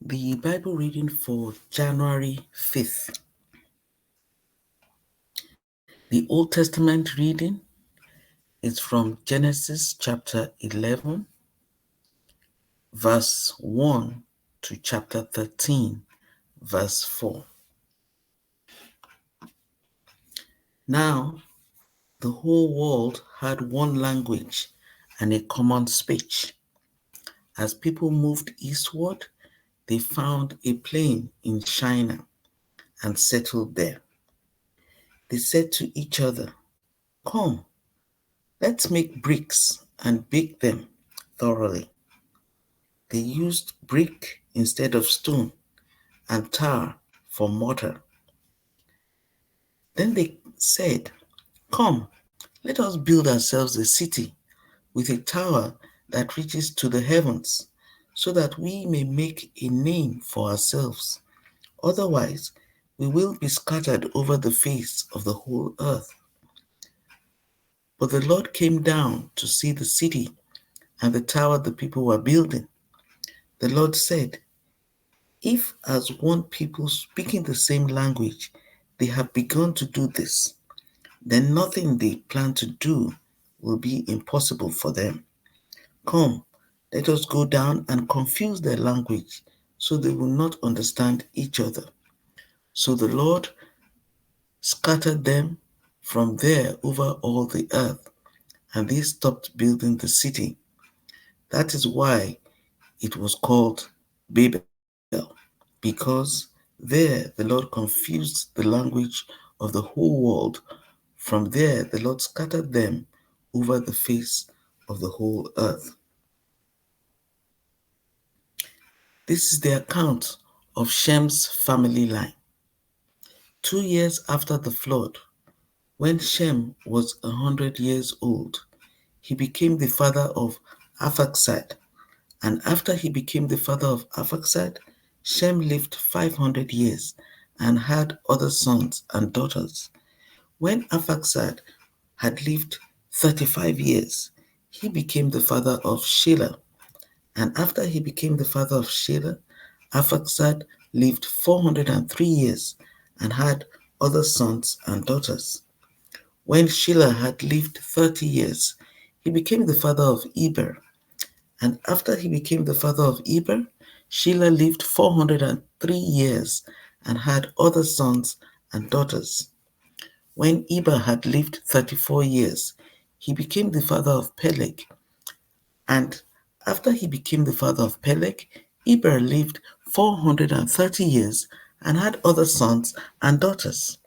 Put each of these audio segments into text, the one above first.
The Bible reading for January 5th. The Old Testament reading is from Genesis chapter 11, verse 1 to chapter 13, verse 4. Now, the whole world had one language and a common speech. As people moved eastward, they found a plain in Shinar and settled there. They said to each other, "Come, let's make bricks and bake them thoroughly." They used brick instead of stone and tar for mortar. Then they said, "Come, let us build ourselves a city with a tower that reaches to the heavens, so that we may make a name for ourselves. Otherwise, we will be scattered over the face of the whole earth." But the Lord came down to see the city and the tower the people were building. The Lord said, "If, as one people speaking the same language, they have begun to do this, then nothing they plan to do will be impossible for them. Come, let us go down and confuse their language, so they will not understand each other." So the Lord scattered them from there over all the earth, and they stopped building the city. That is why it was called Babel, because there the Lord confused the language of the whole world. From there the Lord scattered them over the face of the whole earth. This is the account of Shem's family line. 2 years after the flood, when Shem was 100 years old, he became the father of Arphaxad. And after he became the father of Arphaxad, Shem lived 500 years and had other sons and daughters. When Arphaxad had lived 35 years, he became the father of Shelah. And after he became the father of Shelah, Arphaxad lived 403 years and had other sons and daughters. When Shelah had lived 30 years, he became the father of Eber. And after he became the father of Eber, Shelah lived 403 years and had other sons and daughters. When Eber had lived 34 years, he became the father of Peleg. And after he became the father of Peleg, Eber lived 430 years and had other sons and daughters.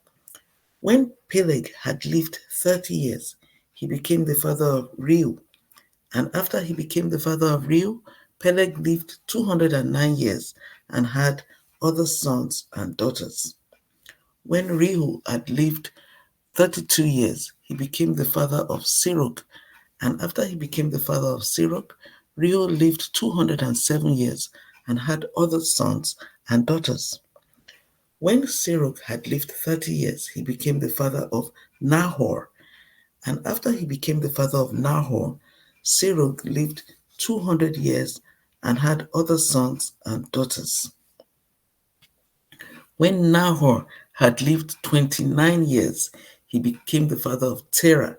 When Peleg had lived 30 years, he became the father of Reu. And after he became the father of Reu, Peleg lived 209 years and had other sons and daughters. When Reu had lived 32 years, he became the father of Serug. And after he became the father of Serug, Reu lived 207 years and had other sons and daughters. When Serug had lived 30 years, he became the father of Nahor. And after he became the father of Nahor, Serug lived 200 years and had other sons and daughters. When Nahor had lived 29 years, he became the father of Terah.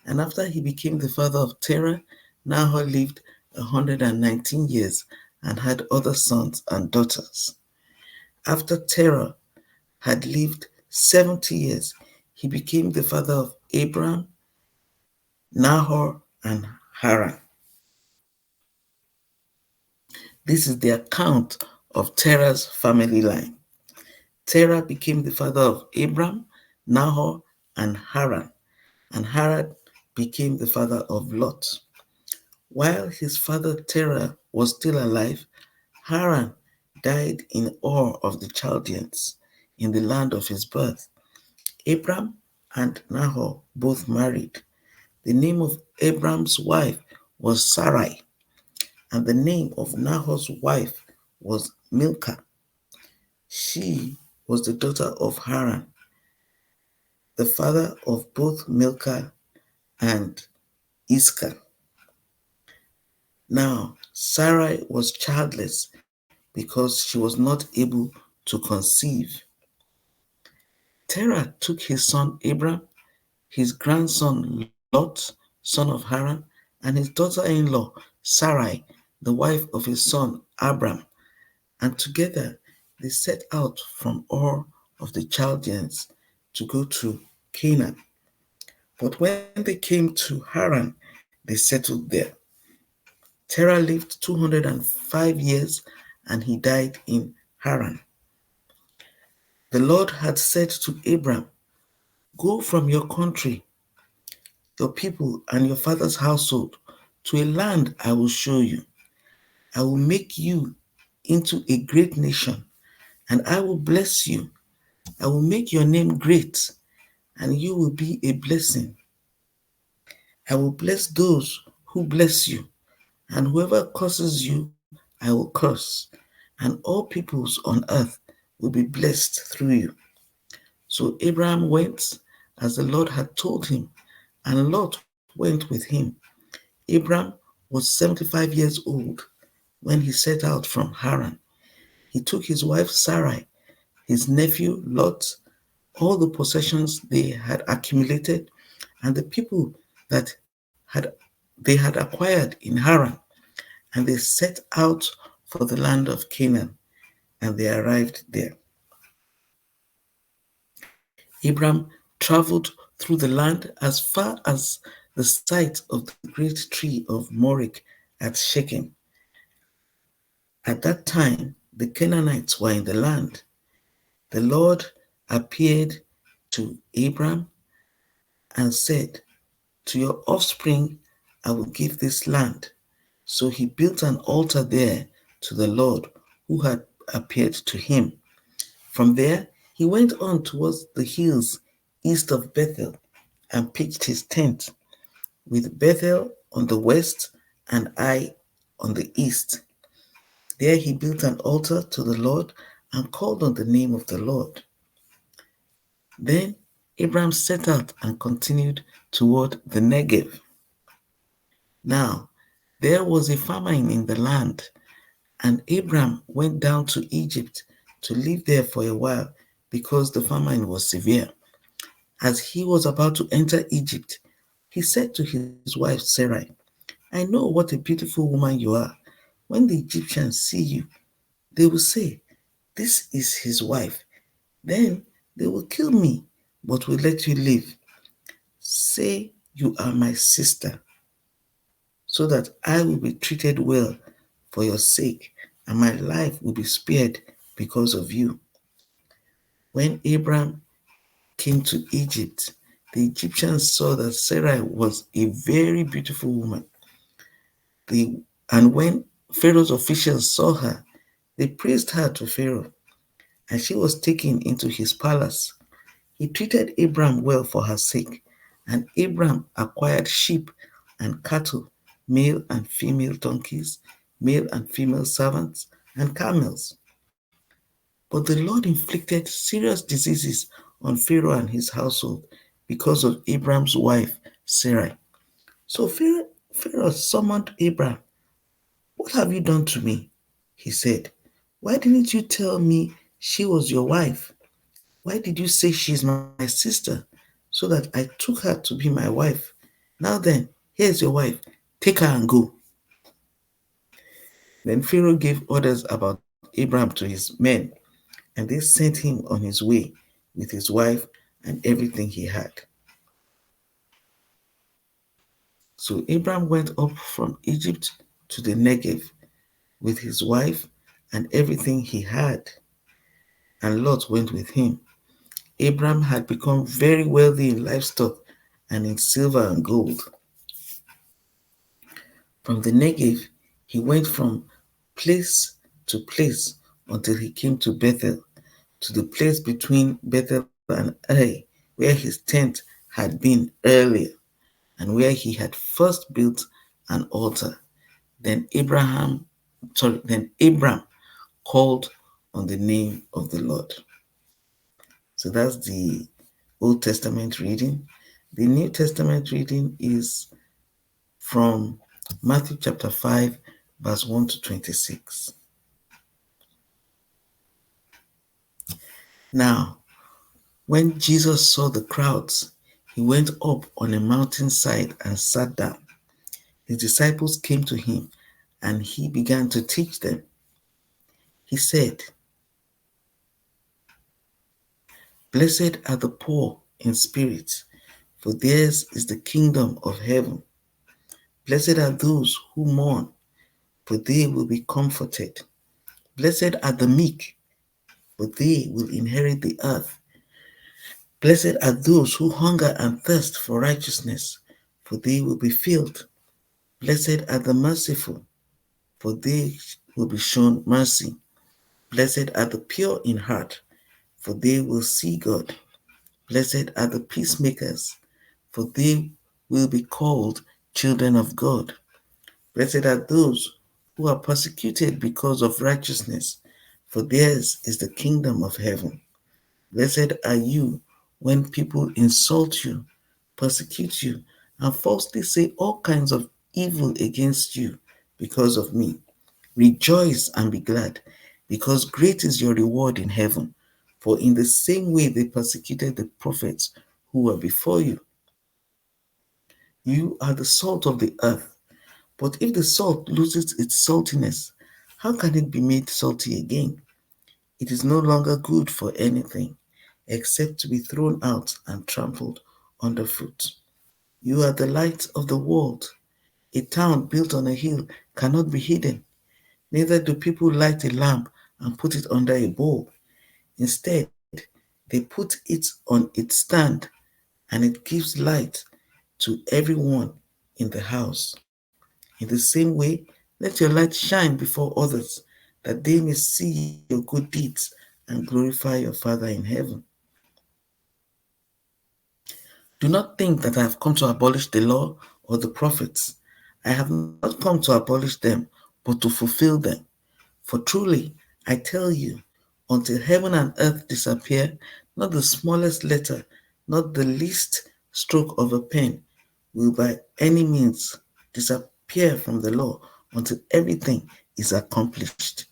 And after he became the father of Terah, Nahor lived 119 years and had other sons and daughters. After Terah had lived 70 years, he became the father of Abram, Nahor, and Haran. This is the account of Terah's family line. Terah became the father of Abram, Nahor, and Haran became the father of Lot. While his father Terah was still alive, Haran died in Ur of the Chaldeans, in the land of his birth. Abram and Nahor both married. The name of Abram's wife was Sarai, and the name of Nahor's wife was Milcah. She was the daughter of Haran, the father of both Milcah and Iscah. Now, Sarai was childless because she was not able to conceive. Terah took his son Abram, his grandson Lot, son of Haran, and his daughter-in-law Sarai, the wife of his son Abram, and together they set out from Ur of the Chaldeans to go to Canaan. But when they came to Haran, they settled there. Terah lived 205 years and he died in Haran. The Lord had said to Abram, "Go from your country, your people, and your father's household to a land I will show you. I will make you into a great nation, and I will bless you. I will make your name great, and you will be a blessing. I will bless those who bless you, and whoever curses you, I will curse, and all peoples on earth will be blessed through you." So Abraham went as the Lord had told him, and Lot went with him. Abraham was 75 years old when he set out from Haran. He took his wife Sarai, his nephew Lot, all the possessions they had accumulated, and the people that had they had acquired in Haran, and they set out for the land of Canaan, and they arrived there. Abram traveled through the land as far as the site of the great tree of Morek at Shechem. At that time, the Canaanites were in the land. The Lord appeared to Abram and said, "To your offspring I will give this land." So he built an altar there to the Lord who had appeared to him. From there, he went on towards the hills east of Bethel and pitched his tent, with Bethel on the west and Ai on the east. There he built an altar to the Lord and called on the name of the Lord. Then Abraham set out and continued toward the Negev. Now there was a famine in the land, and Abraham went down to Egypt to live there for a while because the famine was severe. As he was about to enter Egypt, he said to his wife Sarai, "I know what a beautiful woman you are. When the Egyptians see you, they will say, 'This is his wife.' Then they will kill me, but will let you live. Say you are my sister, so that I will be treated well for your sake, and my life will be spared because of you." When Abraham came to Egypt, the Egyptians saw that Sarai was a very beautiful woman. And when Pharaoh's officials saw her, they praised her to Pharaoh, and she was taken into his palace. He treated Abraham well for her sake, and Abraham acquired sheep and cattle, male and female donkeys, male and female servants, and camels. But the Lord inflicted serious diseases on Pharaoh and his household because of Abraham's wife, Sarai. So Pharaoh summoned Abraham. "What have you done to me?" he said. "Why didn't you tell me she was your wife? Why did you say she's my sister so that I took her to be my wife? Now then, here's your wife. Take her and go." Then Pharaoh gave orders about Abraham to his men, and they sent him on his way with his wife and everything he had. So Abraham went up from Egypt to the Negev with his wife and everything he had, and Lot went with him. Abraham had become very wealthy in livestock and in silver and gold. From the Negev, he went from place to place until he came to Bethel, to the place between Bethel and Ai, where his tent had been earlier, and where he had first built an altar. Then Abram called on the name of the Lord. So that's the Old Testament reading. The New Testament reading is from Matthew chapter 5, verse 1 to 26. Now, when Jesus saw the crowds, he went up on a mountainside and sat down. His disciples came to him, and he began to teach them. He said, "Blessed are the poor in spirit, for theirs is the kingdom of heaven. Blessed are those who mourn, for they will be comforted. Blessed are the meek, for they will inherit the earth. Blessed are those who hunger and thirst for righteousness, for they will be filled. Blessed are the merciful, for they will be shown mercy. Blessed are the pure in heart, for they will see God. Blessed are the peacemakers, for they will be called children of God. Blessed are those who are persecuted because of righteousness, for theirs is the kingdom of heaven. Blessed are you when people insult you, persecute you, and falsely say all kinds of evil against you because of me. Rejoice and be glad, because great is your reward in heaven. For in the same way they persecuted the prophets who were before you. You are the salt of the earth. But if the salt loses its saltiness, how can it be made salty again? It is no longer good for anything except to be thrown out and trampled underfoot. You are the light of the world. A town built on a hill cannot be hidden. Neither do people light a lamp and put it under a bowl. Instead, they put it on its stand, and it gives light to everyone in the house. In the same way, let your light shine before others, that they may see your good deeds and glorify your Father in heaven. Do not think that I have come to abolish the law or the prophets. I have not come to abolish them, but to fulfill them. For truly, I tell you, until heaven and earth disappear, not the smallest letter, not the least stroke of a pen will by any means disappear from the law until everything is accomplished.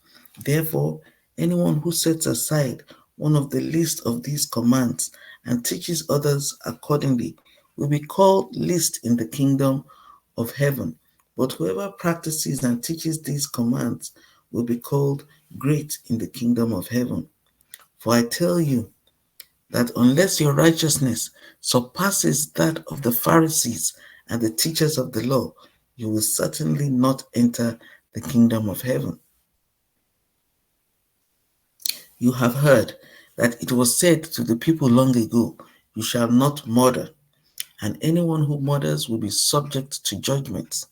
Therefore, anyone who sets aside one of the least of these commands and teaches others accordingly will be called least in the kingdom of heaven. But whoever practices and teaches these commands will be called great in the kingdom of heaven. For I tell you that unless your righteousness surpasses that of the Pharisees and the teachers of the law, you will certainly not enter the kingdom of heaven. You have heard that it was said to the people long ago, "You shall not murder, and anyone who murders will be subject to judgment."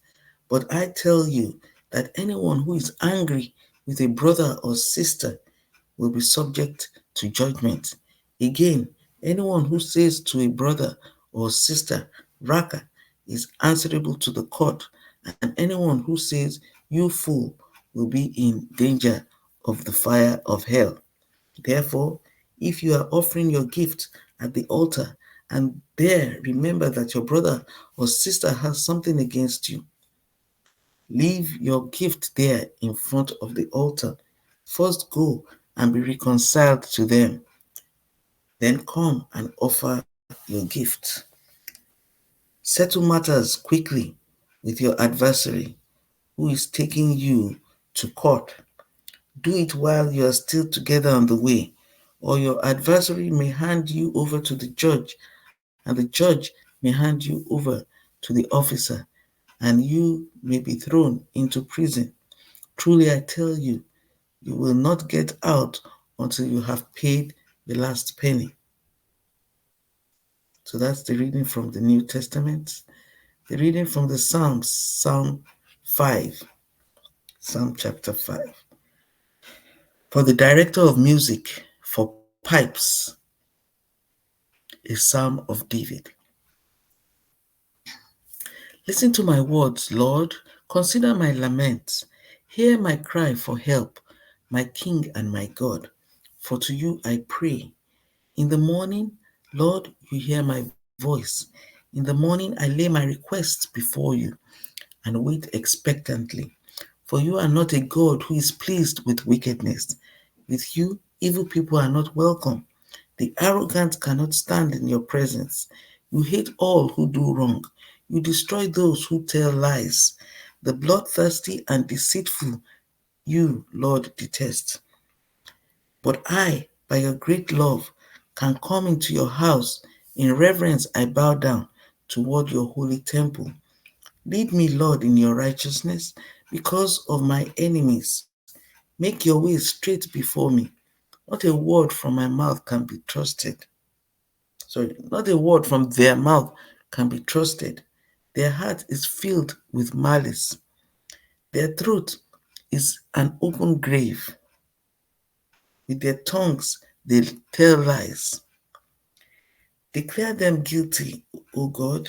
But I tell you that anyone who is angry with a brother or sister will be subject to judgment. Again, anyone who says to a brother or sister, "Raka," is answerable to the court, and anyone who says, "You fool," will be in danger of the fire of hell. Therefore, if you are offering your gift at the altar and there remember that your brother or sister has something against you, leave your gift there in front of the altar. First go and be reconciled to them. Then come and offer your gift. Settle matters quickly with your adversary who is taking you to court. Do it while you are still together on the way, or your adversary may hand you over to the judge, and the judge may hand you over to the officer, and you may be thrown into prison. Truly, I tell you, you will not get out until you have paid the last penny. So that's the reading from the New Testament. The reading from the Psalms, Psalm 5, Psalm chapter 5. For the director of music for pipes, a psalm of David. Listen to my words, Lord. Consider my laments. Hear my cry for help, my King and my God. For to you I pray. In the morning, Lord, you hear my voice. In the morning, I lay my requests before you and wait expectantly. For you are not a God who is pleased with wickedness. With you, evil people are not welcome. The arrogant cannot stand in your presence. You hate all who do wrong. You destroy those who tell lies. The bloodthirsty and deceitful you, Lord, detest. But I, by your great love, can come into your house. In reverence, I bow down toward your holy temple. Lead me, Lord, in your righteousness because of my enemies. Make your way straight before me. Not a word from my mouth can be trusted. Not a word from their mouth can be trusted. Their heart is filled with malice. Their throat is an open grave. With their tongues they tell lies. Declare them guilty, O God.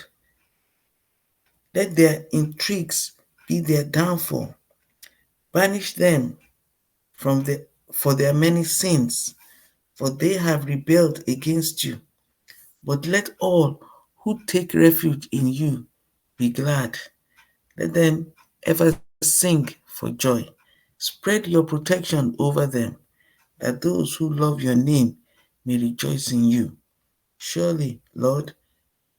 Let their intrigues be their downfall. Banish them for their many sins, for they have rebelled against you. But let all who take refuge in you be glad. Let them ever sing for joy. Spread your protection over them, that those who love your name may rejoice in you. Surely, Lord,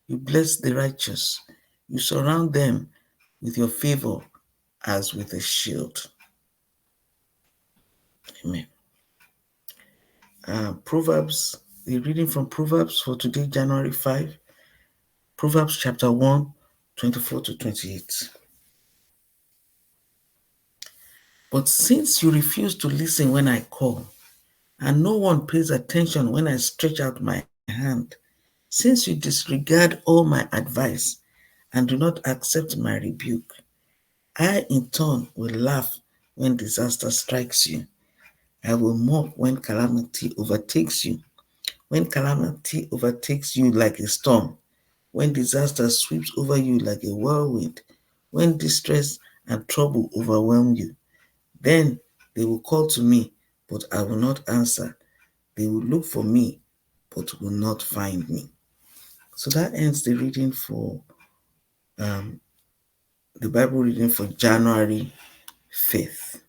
you bless the righteous. You surround them with your favor as with a shield. Amen. Proverbs, the reading from Proverbs for today, January 5, Proverbs chapter 1, 24 to 28. But since you refuse to listen when I call, and no one pays attention when I stretch out my hand, since you disregard all my advice and do not accept my rebuke, I in turn will laugh when disaster strikes you. I will mock when calamity overtakes you. When calamity overtakes you like a storm, when disaster sweeps over you like a whirlwind, when distress and trouble overwhelm you, then they will call to me, but I will not answer. They will look for me, but will not find me. So that ends the reading for the Bible reading for January 5th.